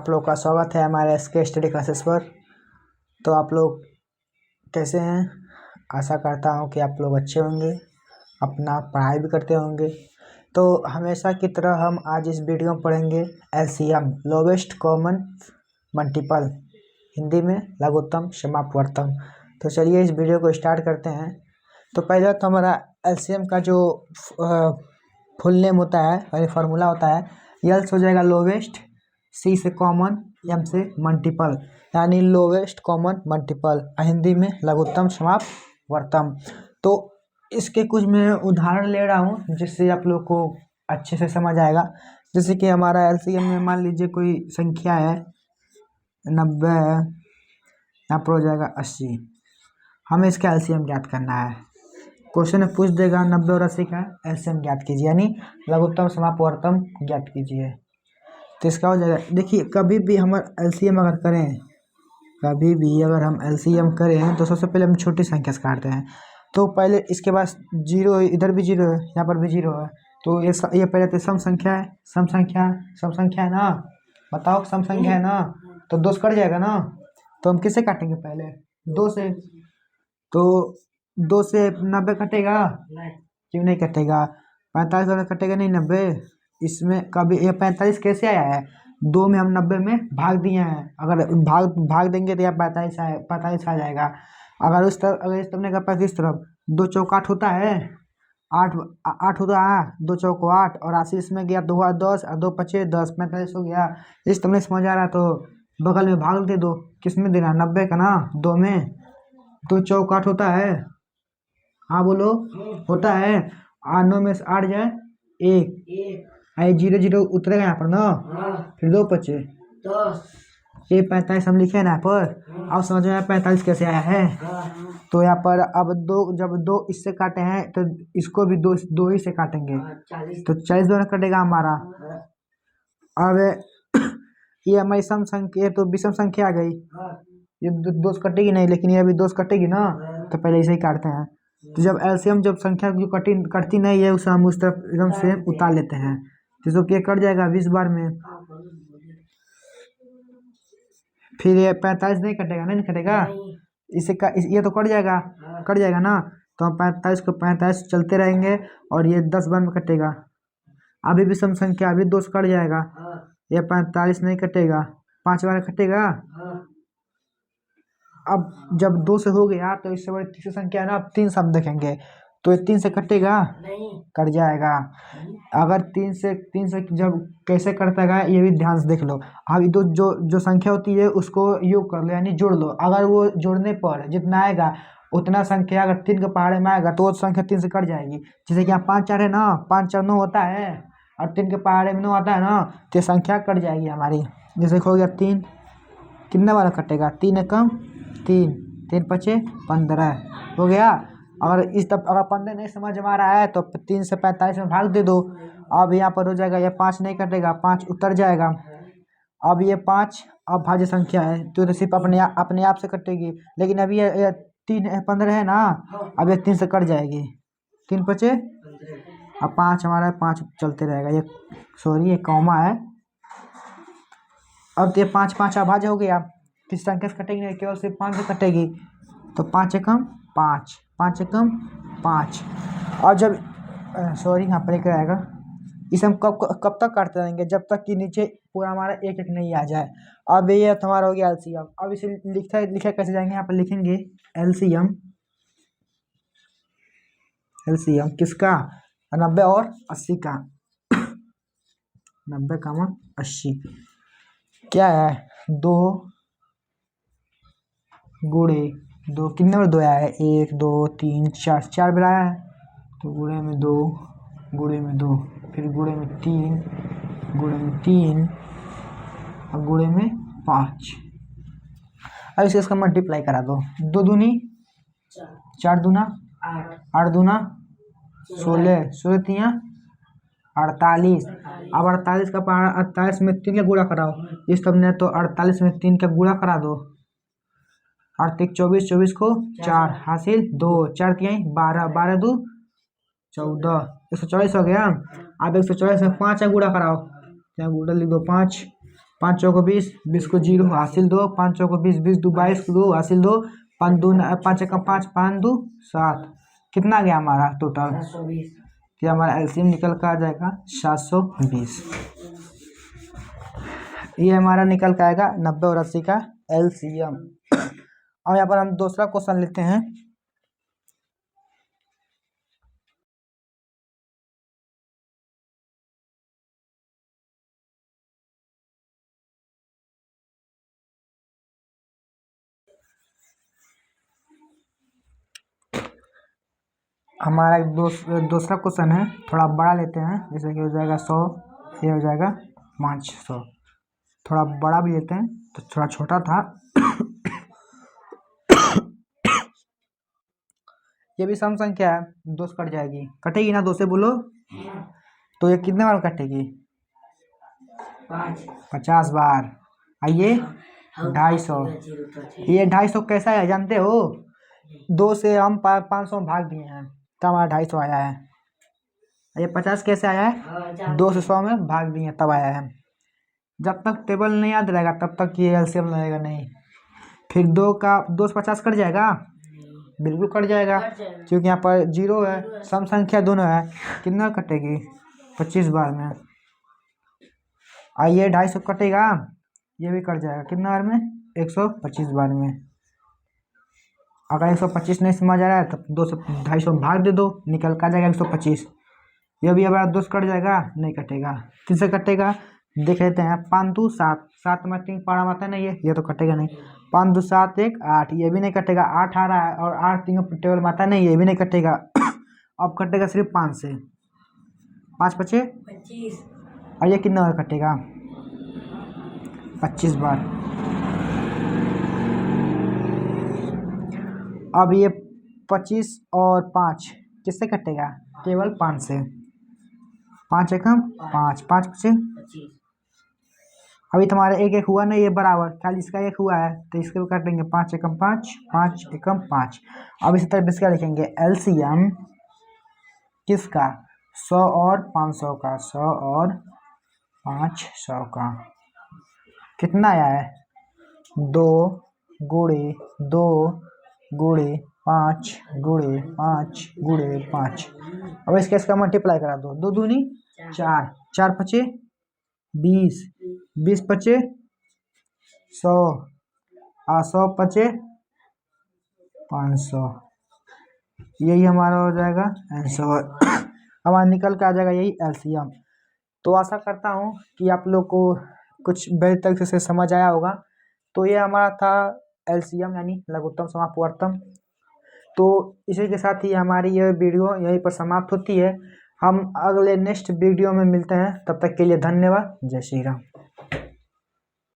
आप लोग का स्वागत है हमारे SK स्टडी क्लासेस पर। तो आप लोग कैसे हैं? आशा करता हूं कि आप लोग अच्छे होंगे, अपना पढ़ाई भी करते होंगे। तो हमेशा की तरह हम आज इस वीडियो में पढ़ेंगे LCM, lowest common multiple, Hindi में लघुत्तम समापवर्तम। तो चलिए इस वीडियो को स्टार्ट करते हैं। तो पहले तो हमारा LCM का जो फुल नेम होता है यानी फार्मूला होता है, L से हो जाएगा लोवेस्ट, C से कॉमन, M से मल्टीपल, यानी लोवेस्ट कॉमन मल्टीपल, हिंदी में लघुत्तम समापवर्तम। तो इसके कुछ मैं उदाहरण ले रहा हूँ जिससे आप लोग को अच्छे से समझ आएगा। जैसे कि हमारा LCM में मान लीजिए कोई संख्या है 90, यहाँ पर हो जाएगा 80। हमें इसका LCM ज्ञात करना है। क्वेश्चन में पूछ देगा 90 और 80 का LCM ज्ञात कीजिए, यानी लघुत्तम समापवर्तम ज्ञात कीजिए। तो इसका हो जाएगा, देखिए कभी भी हम LCM अगर करें, कभी भी अगर हम LCM करें तो सबसे पहले हम छोटी संख्या से काटते हैं। तो पहले इसके बाद जीरो, इधर भी जीरो है, यहाँ पर भी जीरो है। तो ये पहले तो सम संख्या है, सम संख्या है ना, बताओ सम संख्या है ना, तो 2 से कट जाएगा ना। तो हम किससे काटेंगे? पहले 2 से। तो 2 से 90 कटेगा? क्यों नहीं कटेगा? 45 वाला कटेगा नहीं 90। इसमें कभी ये 45 कैसे आया है? 2 में हम 90 में भाग दिए हैं। अगर भाग देंगे तो यहाँ 45 आ जाएगा। अगर इस तरफ ने कहा 35 तरफ, 2 चौक 8 होता है, 8 होता है, 2 चौक 8 और 80 इसमें गया तो हुआ 10 और 2 पचे 10, 45 हो गया। इस तुमने समझ आ रहा तो बगल में भाग दे दो। किस में देना? 90 का ना, 2 में। 2 चौक 8 होता है, हाँ बोलो, होता है। 9 में से 8 जाए 1, आई 0 0 उतरेगा यहाँ पर ना, फिर 2 पचे 10, ये 45 हम लिखे ना यहाँ पर। अब समझ में 45 कैसे आया है। तो यहाँ पर अब जब 2 इससे काटे हैं तो इसको भी 2 ही से काटेंगे, तो 40 द्वारा कटेगा हमारा। अब ये हमारी सम संख्या, तो विषम संख्या आ गई, ये 2 से कटेगी नहीं, लेकिन ये अभी 2 से कटेगी ना, तो पहले इसे ही काटते हैं। तो जब LCM, जब संख्या जो कटती नहीं है उसे हम उस तरफ एकदम से उतार लेते हैं, तो ये कट जाएगा 20 बार में। फिर ये 45 नहीं कटेगा, नहीं कटेगा, ये तो कट जाएगा ना। तो हम 45 को 45 चलते रहेंगे और ये 10 बार में कटेगा। अभी भी सम संख्या, अभी 2 से कट जाएगा, ये 45 नहीं कटेगा, 5 बार कटेगा। अब जब 2 से हो गया तो इससे बड़ी तीसरी संख्या है ना, अब 3 से हम देखेंगे, तो ये 3 से कटेगा नहीं, कट जाएगा। अगर 3 से जब कैसे कटता है ये भी ध्यान से देख लो। अब जो संख्या होती है उसको योग कर लो, यानी जोड़ लो। अगर वो जोड़ने पर जितना आएगा उतना संख्या अगर 3 के पहाड़े में आएगा तो वो संख्या 3 से कट जाएगी। जैसे कि यहाँ 5 4 है ना, 5 4 9 होता है और 3 के पहाड़े में 9 आता है ना, तो ये संख्या कट जाएगी हमारी। जैसे हो गया 3, कितने वाला कटेगा? 3 एकम 3, 3 पचे 15 हो गया। अगर अगर 15 नहीं समझ में आ रहा है तो 3 से 45 में भाग दे दो। अब यहाँ पर हो जाएगा, ये 5 नहीं कटेगा, 5 उतर जाएगा। अब ये 5 अभाज्य संख्या है तो सिर्फ अपने आप से कटेगी, लेकिन अभी ये 3 15 है ना, अब ये 3 से कट जाएगी, 3 पचे, अब 5 हमारा 5 चलते रहेगा। ये सॉरी, ये कॉमा है। अब ये 5 5 अभाज्य हो गया, किस संख्या से कटेगी नहीं, केवल सिर्फ 5 से कटेगी। तो 5 एकम 5, 5 एकम 5। और जब सॉरी यहाँ पर एक रहेगा, इसे हम कब तक काटते रहेंगे? जब तक कि नीचे पूरा हमारा एक एक नहीं आ जाए। अब ये हमारा हो गया LCM। अब इसे लिखा कैसे जाएंगे? यहाँ पर लिखेंगे LCM किसका? 90 और 80 का। 90 का 80 क्या है? 2 गुणे 2, कितने बार 2 आया है? 1 2 3 4, 4 बार आया है। तो गुणे में 2, गुणे में 2, फिर गुणे में 3, गुणे में 3 और गुणे में 5। अब इसे इसका मल्टीप्लाई करा दो। 2 दूनी 4 दूना 8 दूना 16, 16 तिया 48। अब 48 का 48 में 3 का गुणा कराओ, इस सबने तो 48 में 3 का गुणा करा दो। 8 3 24, 24 को 4 हासिल 2, 4 तिहाई 12, 12 2 14, 144 हो गया। अब 144 में 5 का गुणा कराओ, यहाँ गुणा लिख दो 5, 5 चौको 20, 20 को 0 हासिल 2, 5 चौको 20, 20 दो 22 2 हासिल 2, 5 2 5 1 5, 5 2 7। कितना गया हमारा टोटल? 720। कि हमारा एलसीएम निकल कर आ जाएगा 720। ये हमारा निकल के आएगा 90 और 80 का एलसीएम। और यहाँ पर हम दूसरा क्वेश्चन लेते हैं। हमारा एक दूसरा क्वेश्चन है, थोड़ा बड़ा लेते हैं। जैसे कि हो जाएगा 100, ये हो जाएगा 500। थोड़ा बड़ा भी लेते हैं, तो थोड़ा छोटा था। ये भी सम संख्या है, 2 से कट जाएगी, कटेगी ना 2 से, बोलो। तो ये कितने बार कटेगी? 50 बार। आइए 250। ये 250 कैसा है जानते हो? 2 से हम 500 भाग दिए हैं, तब हमारा 250 आया है। ये 50 कैसे आया है? 2 से 100 में भाग दिए तब आया है। जब तक टेबल नहीं याद रहेगा तब तक ये एलसीएम लगेगा नहीं। फिर 2 से 50 कट जाएगा, बिल्कुल कट जाएगा, क्योंकि यहाँ पर 0 है, सम संख्या दोनों है। कितना कटेगी? 25 बार में। आइए 250 कटेगा, ये भी कट जाएगा। कितना बार में? 125 बार में। अगर 125 नहीं समझ आ रहा है तो 2 से 250 भाग दे दो, निकल का जाएगा 125। ये भी हमारा 2 से कट जाएगा, नहीं कटेगा। किससे कटेगा देख लेते हैं। 5 2 7, 7 में 3 पारा माता नहीं है, ये तो कटेगा नहीं। 5 2 7 1 8, ये भी नहीं कटेगा। 8 आ रहा है और 8 3 टेबल माता नहीं, ये भी नहीं कटेगा। अब कटेगा सिर्फ 5 से। 5 5 25। और ये कितना बार कटेगा? 25 बार। अब ये 25 और 5 किससे कटेगा? केवल 5 से। 5 एकम 5, 5 से। अभी तुम्हारा एक एक हुआ नहीं, ये बराबर, खाली इसका एक हुआ है, तो इसके भी काटेंगे। 5 एकम 5, 5 एकम 5। अब इसी तरह इसका लिखेंगे एलसीएम किसका? 100 और 500 का। 100 और 500 का कितना आया है? 2 गुणे 2 गुणे 5 गुणे 5 गुणे 5। अब इसका मल्टीप्लाई करा दो। 2 दूनी 4, 4 5 20, 20 5 100, 100 5 500। यही हमारा हो जाएगा आंसर। हमारा निकल के आ जाएगा यही एलसीएम। तो आशा करता हूँ कि आप लोग को कुछ बेहतर तरीके से समझ आया होगा। तो ये हमारा था एलसीएम यानी लघुत्तम समापवर्तन। तो इसी के साथ ही हमारी यह वीडियो यहीं पर समाप्त होती है। हम अगले नेक्स्ट वीडियो में मिलते हैं, तब तक के लिए धन्यवाद। जय श्री राम।